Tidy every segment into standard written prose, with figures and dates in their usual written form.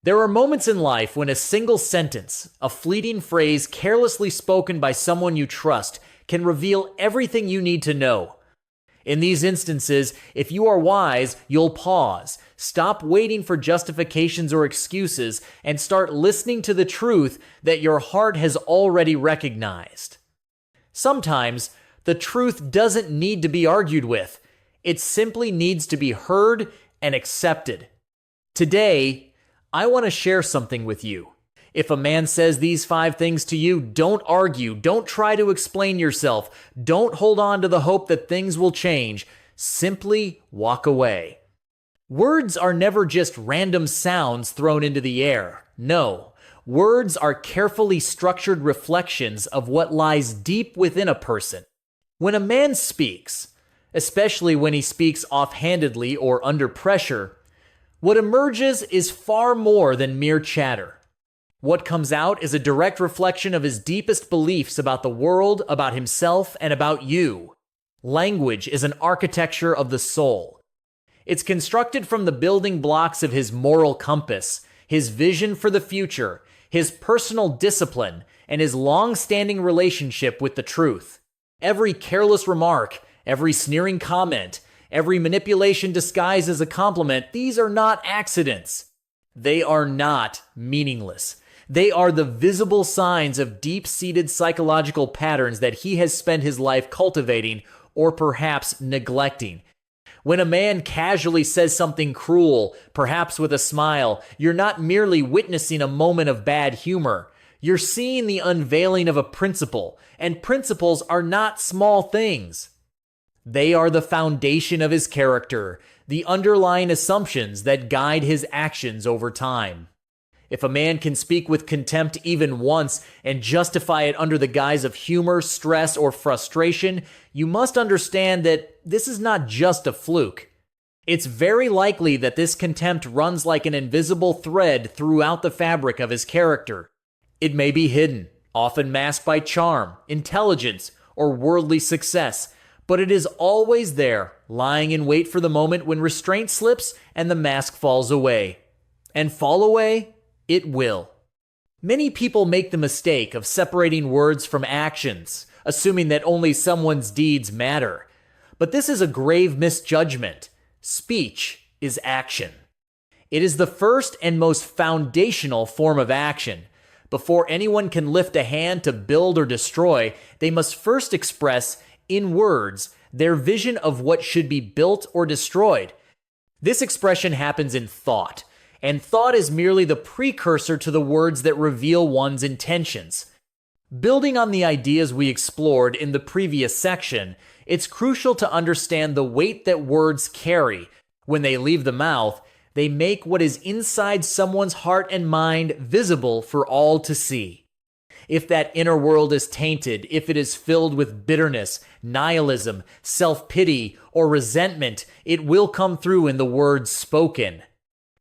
There are moments in life when a single sentence, a fleeting phrase carelessly spoken by someone you trust, can reveal everything you need to know. In these instances, if you are wise, you'll pause, stop waiting for justifications or excuses, and start listening to the truth that your heart has already recognized. Sometimes, the truth doesn't need to be argued with. It simply needs to be heard and accepted. Today, I want to share something with you. If a man says these 5 things to you, don't argue, don't try to explain yourself, don't hold on to the hope that things will change. Simply walk away. Words are never just random sounds thrown into the air. No, words are carefully structured reflections of what lies deep within a person. When a man speaks, especially when he speaks offhandedly or under pressure, what emerges is far more than mere chatter. What comes out is a direct reflection of his deepest beliefs about the world, about himself, and about you. Language is an architecture of the soul. It's constructed from the building blocks of his moral compass, his vision for the future, his personal discipline, and his long-standing relationship with the truth. Every careless remark, every sneering comment, every manipulation disguised as a compliment, these are not accidents. They are not meaningless. They are the visible signs of deep-seated psychological patterns that he has spent his life cultivating or perhaps neglecting. When a man casually says something cruel, perhaps with a smile, you're not merely witnessing a moment of bad humor. You're seeing the unveiling of a principle, and principles are not small things. They are the foundation of his character, the underlying assumptions that guide his actions over time. If a man can speak with contempt even once and justify it under the guise of humor, stress, or frustration, you must understand that this is not just a fluke. It's very likely that this contempt runs like an invisible thread throughout the fabric of his character. It may be hidden, often masked by charm, intelligence, or worldly success, but it is always there, lying in wait for the moment when restraint slips and the mask falls away. And fall away, it will. Many people make the mistake of separating words from actions, assuming that only someone's deeds matter. But this is a grave misjudgment. Speech is action. It is the first and most foundational form of action. Before anyone can lift a hand to build or destroy, they must first express, in words, their vision of what should be built or destroyed. This expression happens in thought, and thought is merely the precursor to the words that reveal one's intentions. Building on the ideas we explored in the previous section, it's crucial to understand the weight that words carry. When they leave the mouth, they make what is inside someone's heart and mind visible for all to see. If that inner world is tainted, if it is filled with bitterness, nihilism, self-pity, or resentment, it will come through in the words spoken.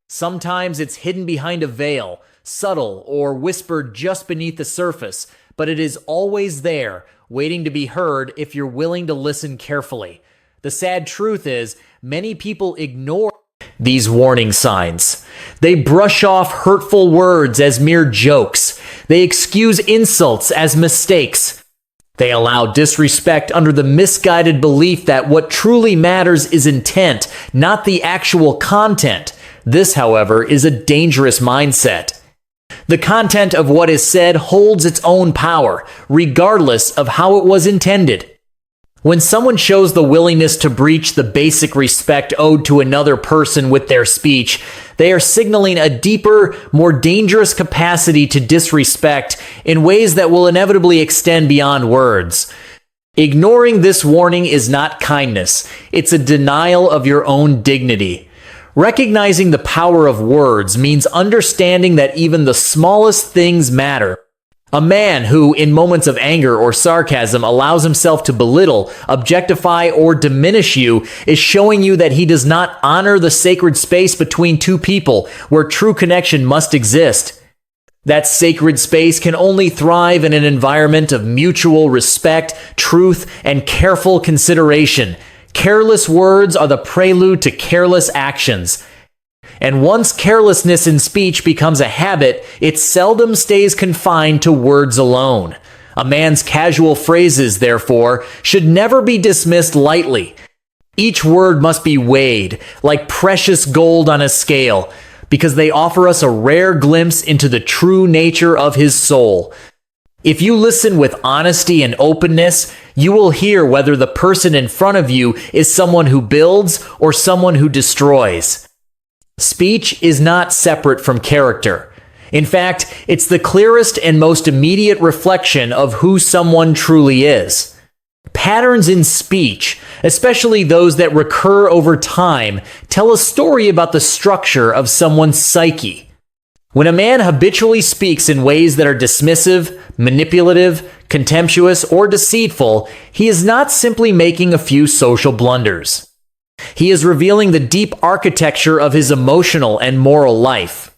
Sometimes it's hidden behind a veil, subtle or whispered just beneath the surface, but it is always there, waiting to be heard if you're willing to listen carefully. The sad truth is, many people ignore these warning signs. They brush off hurtful words as mere jokes. They excuse insults as mistakes. They allow disrespect under the misguided belief that what truly matters is intent, not the actual content. This, however, is a dangerous mindset. The content of what is said holds its own power, regardless of how it was intended. When someone shows the willingness to breach the basic respect owed to another person with their speech, they are signaling a deeper, more dangerous capacity to disrespect in ways that will inevitably extend beyond words. Ignoring this warning is not kindness, it's a denial of your own dignity. Recognizing the power of words means understanding that even the smallest things matter. A man who, in moments of anger or sarcasm, allows himself to belittle, objectify, or diminish you is showing you that he does not honor the sacred space between two people where true connection must exist. That sacred space can only thrive in an environment of mutual respect, truth, and careful consideration. Careless words are the prelude to careless actions. And once carelessness in speech becomes a habit, it seldom stays confined to words alone. A man's casual phrases, therefore, should never be dismissed lightly. Each word must be weighed like precious gold on a scale, because they offer us a rare glimpse into the true nature of his soul. If you listen with honesty and openness, you will hear whether the person in front of you is someone who builds or someone who destroys. Speech is not separate from character. In fact, it's the clearest and most immediate reflection of who someone truly is. Patterns in speech, especially those that recur over time, tell a story about the structure of someone's psyche. When a man habitually speaks in ways that are dismissive, manipulative, contemptuous, or deceitful, he is not simply making a few social blunders. He is revealing the deep architecture of his emotional and moral life.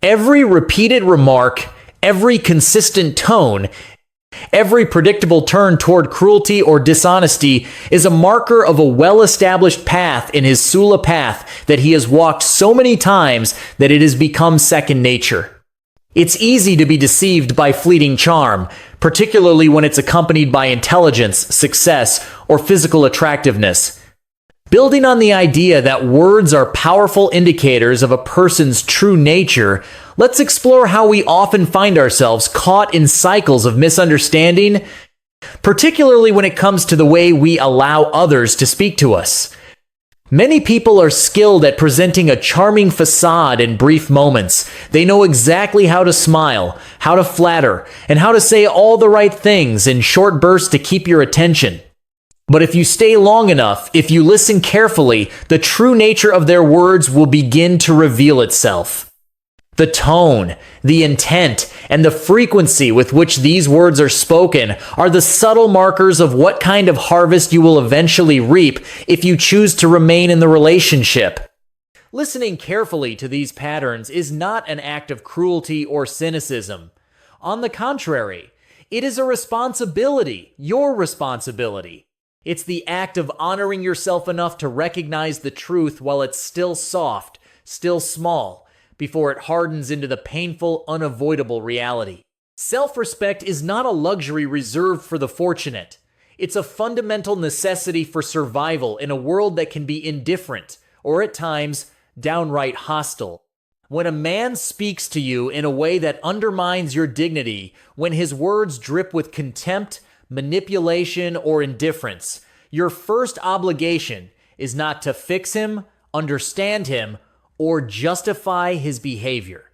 Every repeated remark, every consistent tone, every predictable turn toward cruelty or dishonesty is a marker of a well-established path in his Sula path that he has walked so many times that it has become second nature. It's easy to be deceived by fleeting charm, particularly when it's accompanied by intelligence, success, or physical attractiveness. Building on the idea that words are powerful indicators of a person's true nature, let's explore how we often find ourselves caught in cycles of misunderstanding, particularly when it comes to the way we allow others to speak to us. Many people are skilled at presenting a charming facade in brief moments. They know exactly how to smile, how to flatter, and how to say all the right things in short bursts to keep your attention. But if you stay long enough, if you listen carefully, the true nature of their words will begin to reveal itself. The tone, the intent, and the frequency with which these words are spoken are the subtle markers of what kind of harvest you will eventually reap if you choose to remain in the relationship. Listening carefully to these patterns is not an act of cruelty or cynicism. On the contrary, it is a responsibility, your responsibility. It's the act of honoring yourself enough to recognize the truth while it's still soft, still small, before it hardens into the painful, unavoidable reality. Self-respect is not a luxury reserved for the fortunate. It's a fundamental necessity for survival in a world that can be indifferent, or at times, downright hostile. When a man speaks to you in a way that undermines your dignity, when his words drip with contempt, manipulation, or indifference, your first obligation is not to fix him, understand him, or justify his behavior.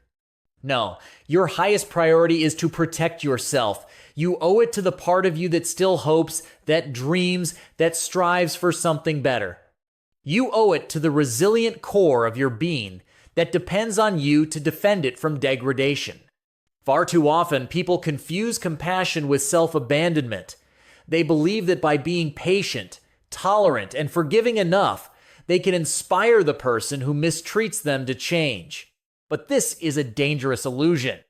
No, your highest priority is to protect yourself. You owe it to the part of you that still hopes, that dreams, that strives for something better. You owe it to the resilient core of your being that depends on you to defend it from degradation. Far too often, people confuse compassion with self-abandonment. They believe that by being patient, tolerant, and forgiving enough, they can inspire the person who mistreats them to change. But this is a dangerous illusion.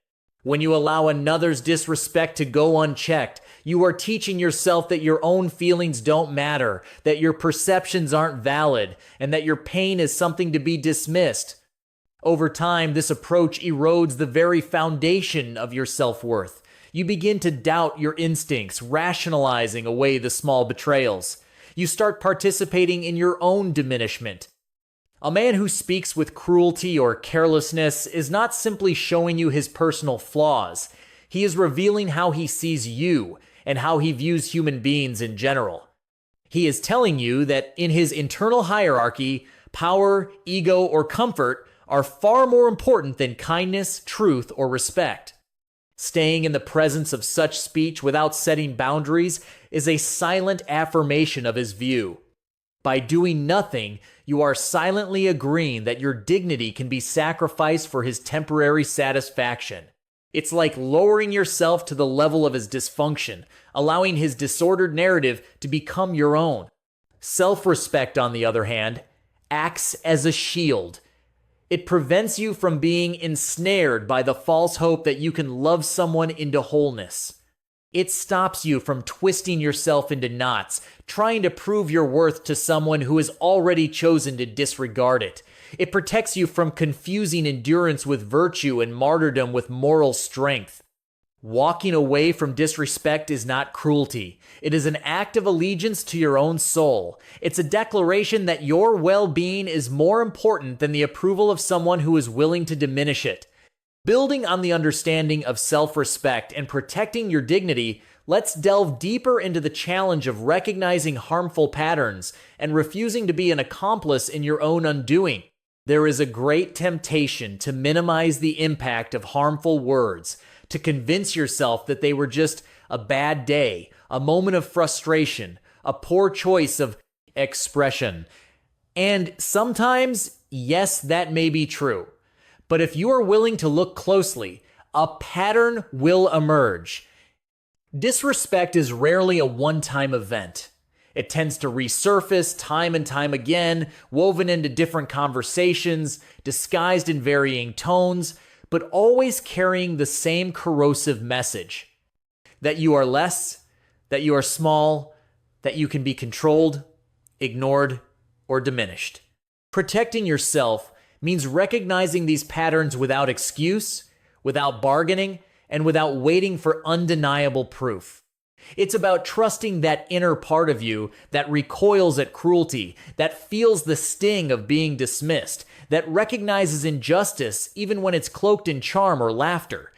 When you allow another's disrespect to go unchecked, you are teaching yourself that your own feelings don't matter, that your perceptions aren't valid, and that your pain is something to be dismissed. Over time, this approach erodes the very foundation of your self-worth. You begin to doubt your instincts, rationalizing away the small betrayals. You start participating in your own diminishment. A man who speaks with cruelty or carelessness is not simply showing you his personal flaws. He is revealing how he sees you and how he views human beings in general. He is telling you that in his internal hierarchy, power, ego, or comfort are far more important than kindness, truth, or respect. Staying in the presence of such speech without setting boundaries is a silent affirmation of his view. By doing nothing, you are silently agreeing that your dignity can be sacrificed for his temporary satisfaction. It's like lowering yourself to the level of his dysfunction, allowing his disordered narrative to become your own. Self-respect, on the other hand, acts as a shield. It prevents you from being ensnared by the false hope that you can love someone into wholeness. It stops you from twisting yourself into knots, trying to prove your worth to someone who has already chosen to disregard it. It protects you from confusing endurance with virtue and martyrdom with moral strength. Walking away from disrespect is not cruelty. It is an act of allegiance to your own soul. It's a declaration that your well-being is more important than the approval of someone who is willing to diminish it. Building on the understanding of self-respect and protecting your dignity, let's delve deeper into the challenge of recognizing harmful patterns and refusing to be an accomplice in your own undoing. There is a great temptation to minimize the impact of harmful words, to convince yourself that they were just a bad day, a moment of frustration, a poor choice of expression. And sometimes, yes, that may be true. But if you are willing to look closely, a pattern will emerge. Disrespect is rarely a one-time event. It tends to resurface time and time again, woven into different conversations, disguised in varying tones, but always carrying the same corrosive message: that you are less, that you are small, that you can be controlled, ignored, or diminished. Protecting yourself means recognizing these patterns without excuse, without bargaining, and without waiting for undeniable proof. It's about trusting that inner part of you that recoils at cruelty, that feels the sting of being dismissed, that recognizes injustice even when it's cloaked in charm or laughter.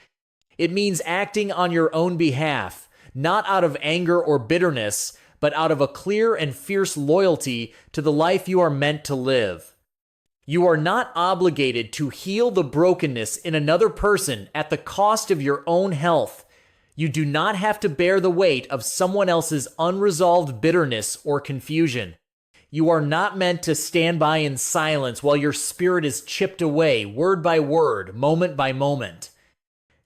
It means acting on your own behalf, not out of anger or bitterness, but out of a clear and fierce loyalty to the life you are meant to live. You are not obligated to heal the brokenness in another person at the cost of your own health. You do not have to bear the weight of someone else's unresolved bitterness or confusion. You are not meant to stand by in silence while your spirit is chipped away, word by word, moment by moment.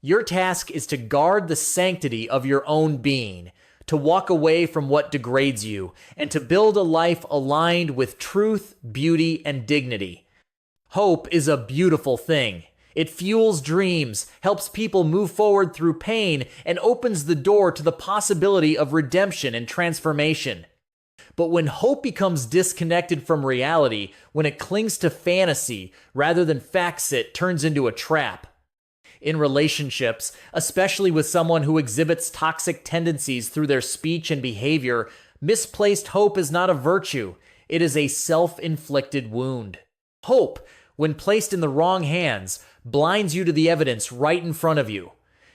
Your task is to guard the sanctity of your own being, to walk away from what degrades you, and to build a life aligned with truth, beauty, and dignity. Hope is a beautiful thing. It fuels dreams, helps people move forward through pain, and opens the door to the possibility of redemption and transformation. But when hope becomes disconnected from reality, when it clings to fantasy rather than facts, it turns into a trap. In relationships, especially with someone who exhibits toxic tendencies through their speech and behavior, misplaced hope is not a virtue. It is a self-inflicted wound. Hope, when placed in the wrong hands, blinds you to the evidence right in front of you.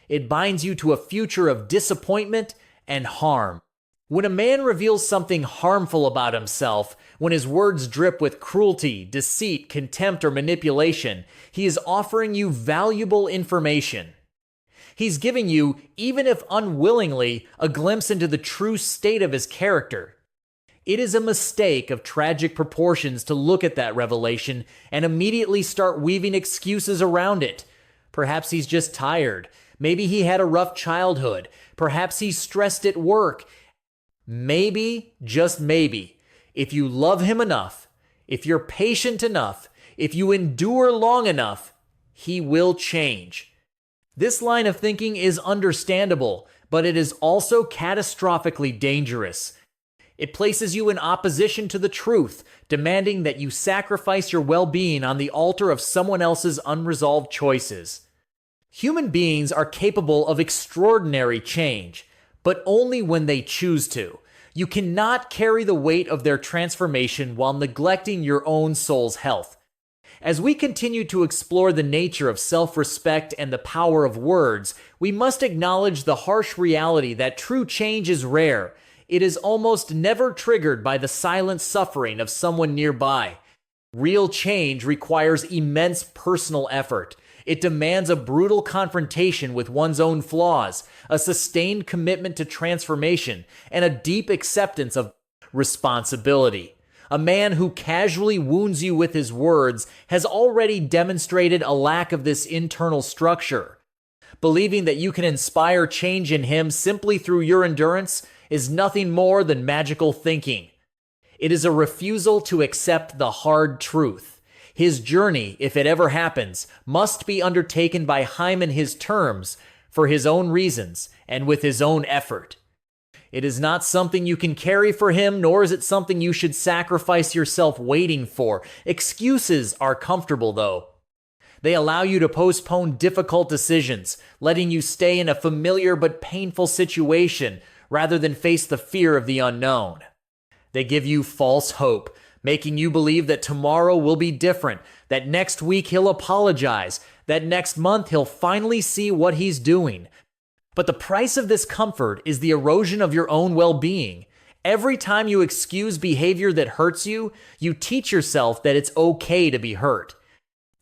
It binds you to a future of disappointment and harm. When a man reveals something harmful about himself, when his words drip with cruelty, deceit, contempt, or manipulation, he is offering you valuable information. He's giving you, even if unwillingly, a glimpse into the true state of his character. It is a mistake of tragic proportions to look at that revelation and immediately start weaving excuses around it. Perhaps he's just tired. Maybe he had a rough childhood. Perhaps he's stressed at work. Maybe, just maybe, if you love him enough, if you're patient enough, if you endure long enough, he will change. This line of thinking is understandable, but it is also catastrophically dangerous. It places you in opposition to the truth, demanding that you sacrifice your well-being on the altar of someone else's unresolved choices. Human beings are capable of extraordinary change, but only when they choose to. You cannot carry the weight of their transformation while neglecting your own soul's health. As we continue to explore the nature of self-respect and the power of words, we must acknowledge the harsh reality that true change is rare. It is almost never triggered by the silent suffering of someone nearby. Real change requires immense personal effort. It demands a brutal confrontation with one's own flaws, a sustained commitment to transformation, and a deep acceptance of responsibility. A man who casually wounds you with his words has already demonstrated a lack of this internal structure. Believing that you can inspire change in him simply through your endurance is nothing more than magical thinking. It is a refusal to accept the hard truth. His journey, if it ever happens, must be undertaken by him in his terms, for his own reasons, and with his own effort. It is not something you can carry for him, nor is it something you should sacrifice yourself waiting for. Excuses are comfortable, though. They allow you to postpone difficult decisions, letting you stay in a familiar but painful situation rather than face the fear of the unknown. They give you false hope, making you believe that tomorrow will be different, that next week he'll apologize, that next month he'll finally see what he's doing. But the price of this comfort is the erosion of your own well-being. Every time you excuse behavior that hurts you, you teach yourself that it's okay to be hurt.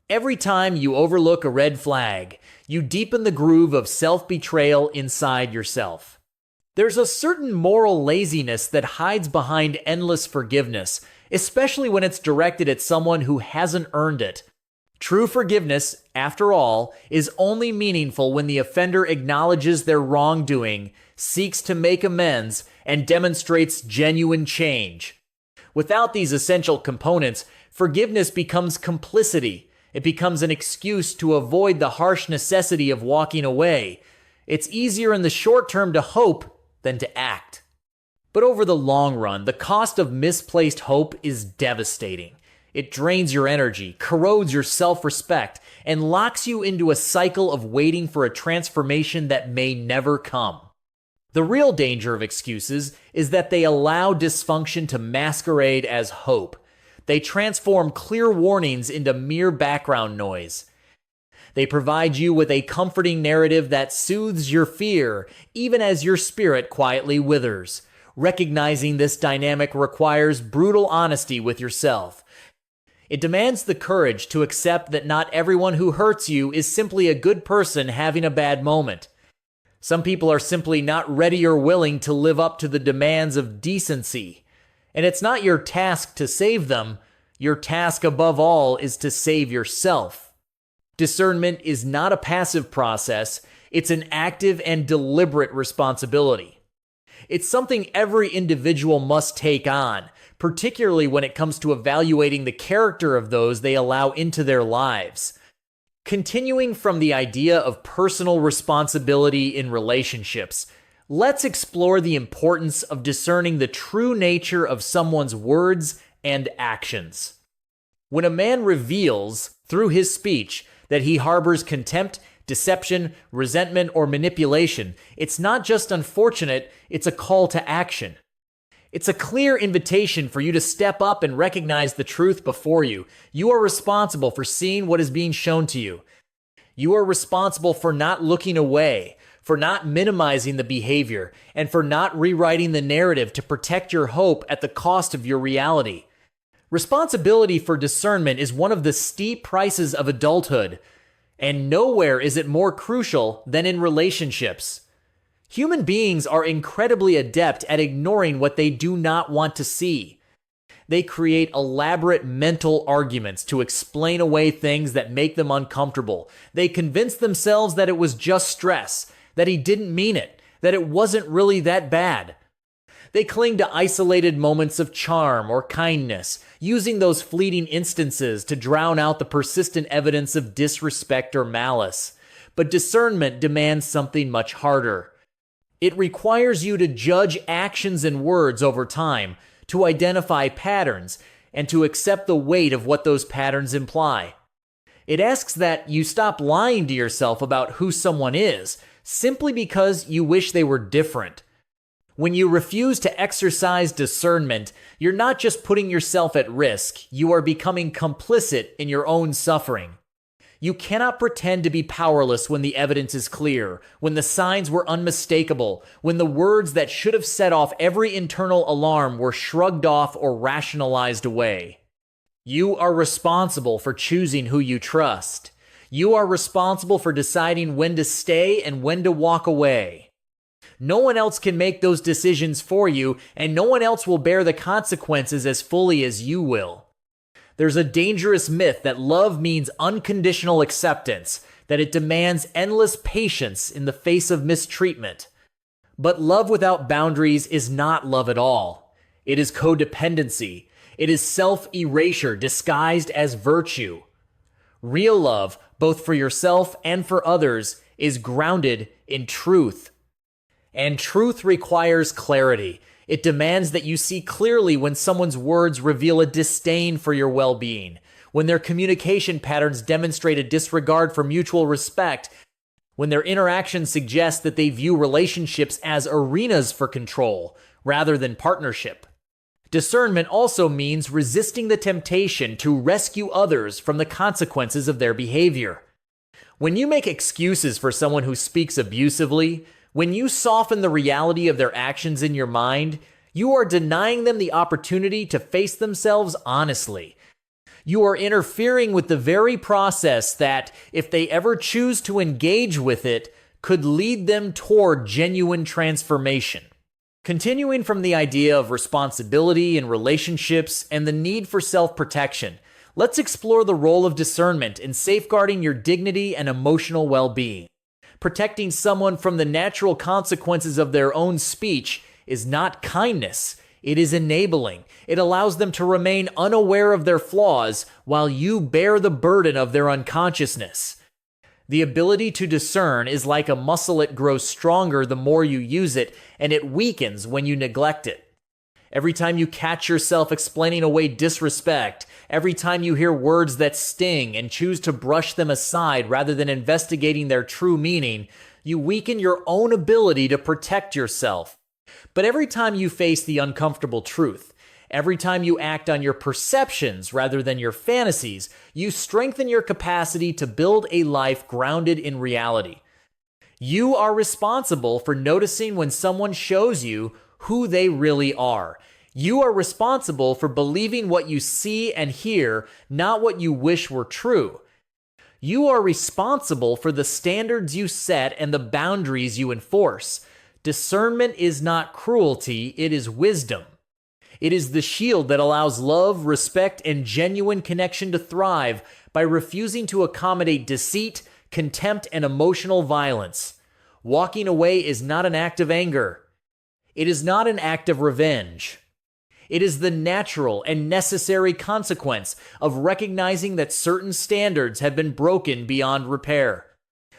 Every time you overlook a red flag, you deepen the groove of self-betrayal inside yourself. There's a certain moral laziness that hides behind endless forgiveness, especially when it's directed at someone who hasn't earned it. True forgiveness, after all, is only meaningful when the offender acknowledges their wrongdoing, seeks to make amends, and demonstrates genuine change. Without these essential components, forgiveness becomes complicity. It becomes an excuse to avoid the harsh necessity of walking away. It's easier in the short term to hope than to act. But over the long run, the cost of misplaced hope is devastating. It drains your energy, corrodes your self-respect, and locks you into a cycle of waiting for a transformation that may never come. The real danger of excuses is that they allow dysfunction to masquerade as hope. They transform clear warnings into mere background noise. They provide you with a comforting narrative that soothes your fear, even as your spirit quietly withers. Recognizing this dynamic requires brutal honesty with yourself. It demands the courage to accept that not everyone who hurts you is simply a good person having a bad moment. Some people are simply not ready or willing to live up to the demands of decency. And it's not your task to save them. Your task above all is to save yourself. Discernment is not a passive process. It's an active and deliberate responsibility. It's something every individual must take on, particularly when it comes to evaluating the character of those they allow into their lives. Continuing from the idea of personal responsibility in relationships, let's explore the importance of discerning the true nature of someone's words and actions. When a man reveals, through his speech, that he harbors contempt, deception, resentment, or manipulation, it's not just unfortunate, it's a call to action. It's a clear invitation for you to step up and recognize the truth before you. You are responsible for seeing what is being shown to you. You are responsible for not looking away, for not minimizing the behavior, and for not rewriting the narrative to protect your hope at the cost of your reality. Responsibility for discernment is one of the steep prices of adulthood, and nowhere is it more crucial than in relationships. Human beings are incredibly adept at ignoring what they do not want to see. They create elaborate mental arguments to explain away things that make them uncomfortable. They convince themselves that it was just stress, that he didn't mean it, that it wasn't really that bad. They cling to isolated moments of charm or kindness, using those fleeting instances to drown out the persistent evidence of disrespect or malice. But discernment demands something much harder. It requires you to judge actions and words over time, to identify patterns, and to accept the weight of what those patterns imply. It asks that you stop lying to yourself about who someone is, simply because you wish they were different. When you refuse to exercise discernment, you're not just putting yourself at risk, you are becoming complicit in your own suffering. You cannot pretend to be powerless when the evidence is clear, when the signs were unmistakable, when the words that should have set off every internal alarm were shrugged off or rationalized away. You are responsible for choosing who you trust. You are responsible for deciding when to stay and when to walk away. No one else can make those decisions for you, and no one else will bear the consequences as fully as you will. There's a dangerous myth that love means unconditional acceptance, that it demands endless patience in the face of mistreatment. But love without boundaries is not love at all. It is codependency. It is self-erasure disguised as virtue. Real love, both for yourself and for others, is grounded in truth. And truth requires clarity. It demands that you see clearly when someone's words reveal a disdain for your well-being, when their communication patterns demonstrate a disregard for mutual respect, when their interactions suggest that they view relationships as arenas for control rather than partnership. Discernment also means resisting the temptation to rescue others from the consequences of their behavior. When you make excuses for someone who speaks abusively, when you soften the reality of their actions in your mind, you are denying them the opportunity to face themselves honestly. You are interfering with the very process that, if they ever choose to engage with it, could lead them toward genuine transformation. Continuing from the idea of responsibility in relationships and the need for self-protection, let's explore the role of discernment in safeguarding your dignity and emotional well-being. Protecting someone from the natural consequences of their own speech is not kindness. It is enabling. It allows them to remain unaware of their flaws while you bear the burden of their unconsciousness. The ability to discern is like a muscle. It grows stronger the more you use it, and it weakens when you neglect it. Every time you catch yourself explaining away disrespect, every time you hear words that sting and choose to brush them aside rather than investigating their true meaning, you weaken your own ability to protect yourself. But every time you face the uncomfortable truth, every time you act on your perceptions rather than your fantasies, you strengthen your capacity to build a life grounded in reality. You are responsible for noticing when someone shows you who they really are. You are responsible for believing what you see and hear, not what you wish were true. You are responsible for the standards you set and the boundaries you enforce. Discernment is not cruelty, it is wisdom. It is the shield that allows love, respect, and genuine connection to thrive by refusing to accommodate deceit, contempt, and emotional violence. Walking away is not an act of anger. It is not an act of revenge. It is the natural and necessary consequence of recognizing that certain standards have been broken beyond repair.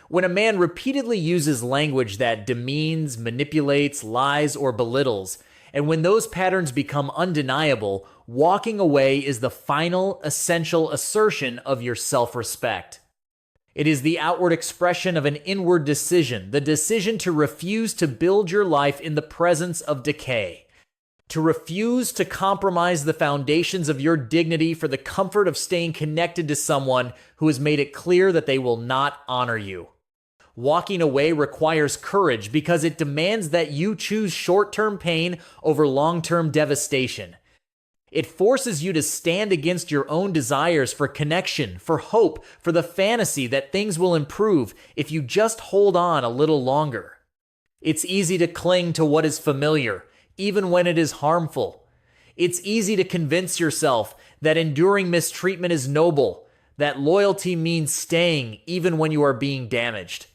When a man repeatedly uses language that demeans, manipulates, lies, or belittles, and when those patterns become undeniable, walking away is the final, essential assertion of your self-respect. It is the outward expression of an inward decision, the decision to refuse to build your life in the presence of decay, to refuse to compromise the foundations of your dignity for the comfort of staying connected to someone who has made it clear that they will not honor you. Walking away requires courage because it demands that you choose short-term pain over long-term devastation. It forces you to stand against your own desires for connection, for hope, for the fantasy that things will improve if you just hold on a little longer. It's easy to cling to what is familiar, even when it is harmful. It's easy to convince yourself that enduring mistreatment is noble, that loyalty means staying even when you are being damaged.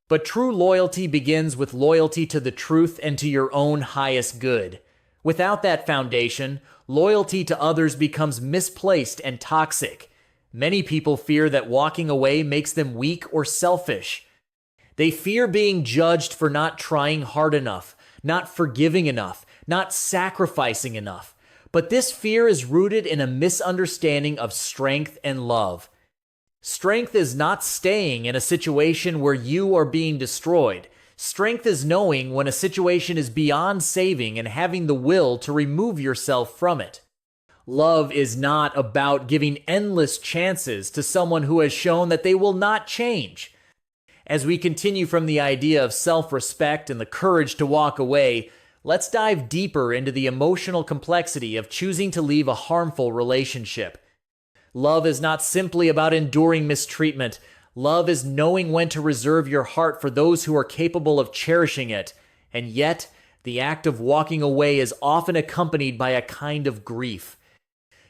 But true loyalty begins with loyalty to the truth and to your own highest good. Without that foundation, loyalty to others becomes misplaced and toxic. Many people fear that walking away makes them weak or selfish. They fear being judged for not trying hard enough, not forgiving enough, not sacrificing enough. But this fear is rooted in a misunderstanding of strength and love. Strength is not staying in a situation where you are being destroyed. Strength is knowing when a situation is beyond saving and having the will to remove yourself from it. Love is not about giving endless chances to someone who has shown that they will not change. As we continue from the idea of self-respect and the courage to walk away, let's dive deeper into the emotional complexity of choosing to leave a harmful relationship. Love is not simply about enduring mistreatment. Love is knowing when to reserve your heart for those who are capable of cherishing it. And yet, the act of walking away is often accompanied by a kind of grief.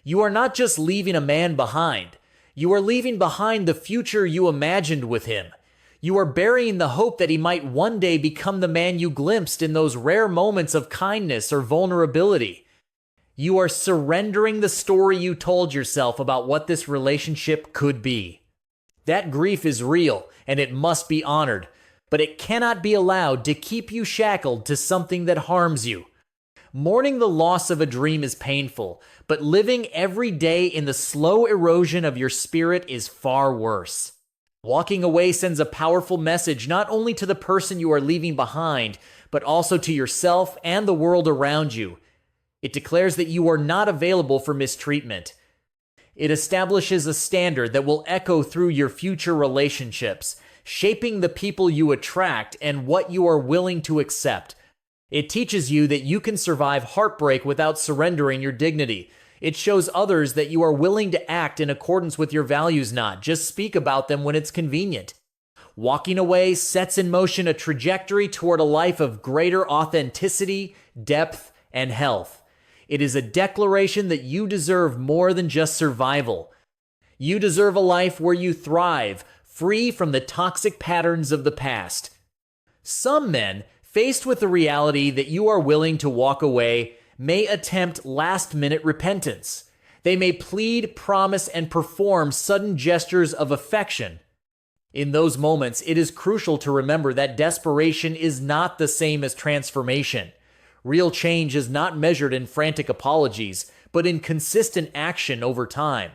You are not just leaving a man behind. You are leaving behind the future you imagined with him. You are burying the hope that he might one day become the man you glimpsed in those rare moments of kindness or vulnerability. You are surrendering the story you told yourself about what this relationship could be. That grief is real, and it must be honored. but it cannot be allowed to keep you shackled to something that harms you. Mourning the loss of a dream is painful, but living every day in the slow erosion of your spirit is far worse. Walking away sends a powerful message not only to the person you are leaving behind, but also to yourself and the world around you. It declares that you are not available for mistreatment. It establishes a standard that will echo through your future relationships, shaping the people you attract and what you are willing to accept. It teaches you that you can survive heartbreak without surrendering your dignity. It shows others that you are willing to act in accordance with your values, not just speak about them when it's convenient. Walking away sets in motion a trajectory toward a life of greater authenticity, depth, and health. It is a declaration that you deserve more than just survival. You deserve a life where you thrive, free from the toxic patterns of the past. Some men, faced with the reality that you are willing to walk away, may attempt last-minute repentance. They may plead, promise, and perform sudden gestures of affection. In those moments, it is crucial to remember that desperation is not the same as transformation. Real change is not measured in frantic apologies, but in consistent action over time.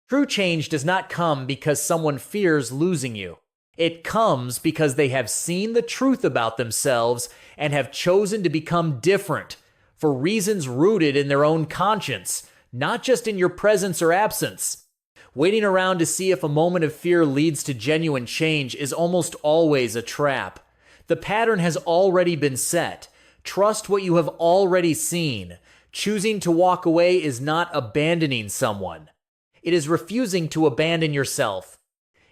True change does not come because someone fears losing you. It comes because they have seen the truth about themselves and have chosen to become different for reasons rooted in their own conscience, not just in your presence or absence. Waiting around to see if a moment of fear leads to genuine change is almost always a trap. The pattern has already been set. Trust what you have already seen. Choosing to walk away is not abandoning someone. It is refusing to abandon yourself.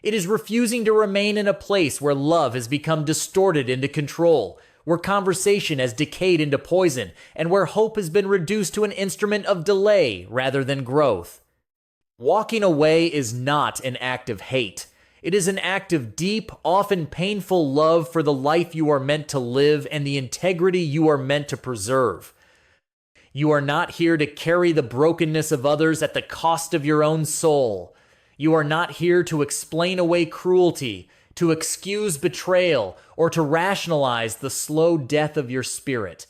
It is refusing to remain in a place where love has become distorted into control, where conversation has decayed into poison, and where hope has been reduced to an instrument of delay rather than growth. Walking away is not an act of hate. It is an act of deep, often painful love for the life you are meant to live and the integrity you are meant to preserve. You are not here to carry the brokenness of others at the cost of your own soul. You are not here to explain away cruelty, to excuse betrayal, or to rationalize the slow death of your spirit.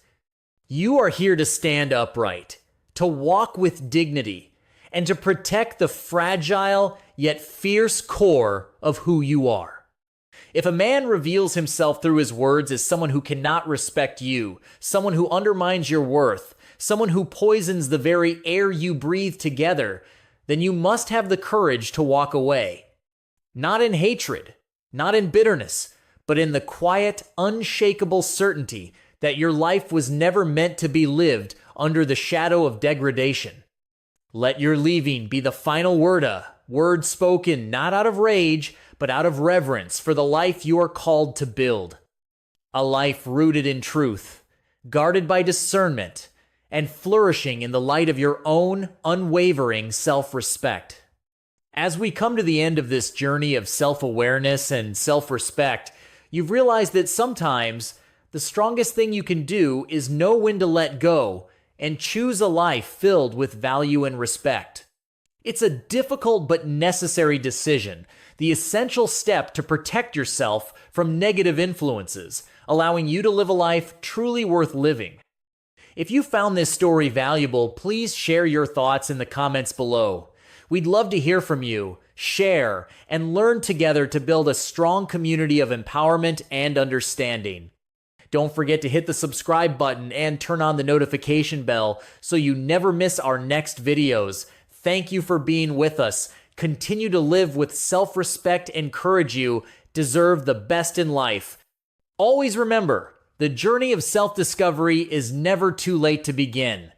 You are here to stand upright, to walk with dignity, and to protect the fragile yet fierce core of who you are. If a man reveals himself through his words as someone who cannot respect you, someone who undermines your worth, someone who poisons the very air you breathe together, then you must have the courage to walk away. Not in hatred, not in bitterness, but in the quiet, unshakable certainty that your life was never meant to be lived under the shadow of degradation. Let your leaving be the final word, a word spoken not out of rage, but out of reverence for the life you are called to build. A life rooted in truth, guarded by discernment, and flourishing in the light of your own unwavering self-respect. As we come to the end of this journey of self-awareness and self-respect, you've realized that sometimes the strongest thing you can do is know when to let go and choose a life filled with value and respect. It's a difficult but necessary decision, the essential step to protect yourself from negative influences, allowing you to live a life truly worth living. If you found this story valuable, please share your thoughts in the comments below. We'd love to hear from you, share, and learn together to build a strong community of empowerment and understanding. Don't forget to hit the subscribe button and turn on the notification bell so you never miss our next videos. Thank you for being with us. Continue to live with self-respect and courage. You deserve the best in life. Always remember, the journey of self-discovery is never too late to begin.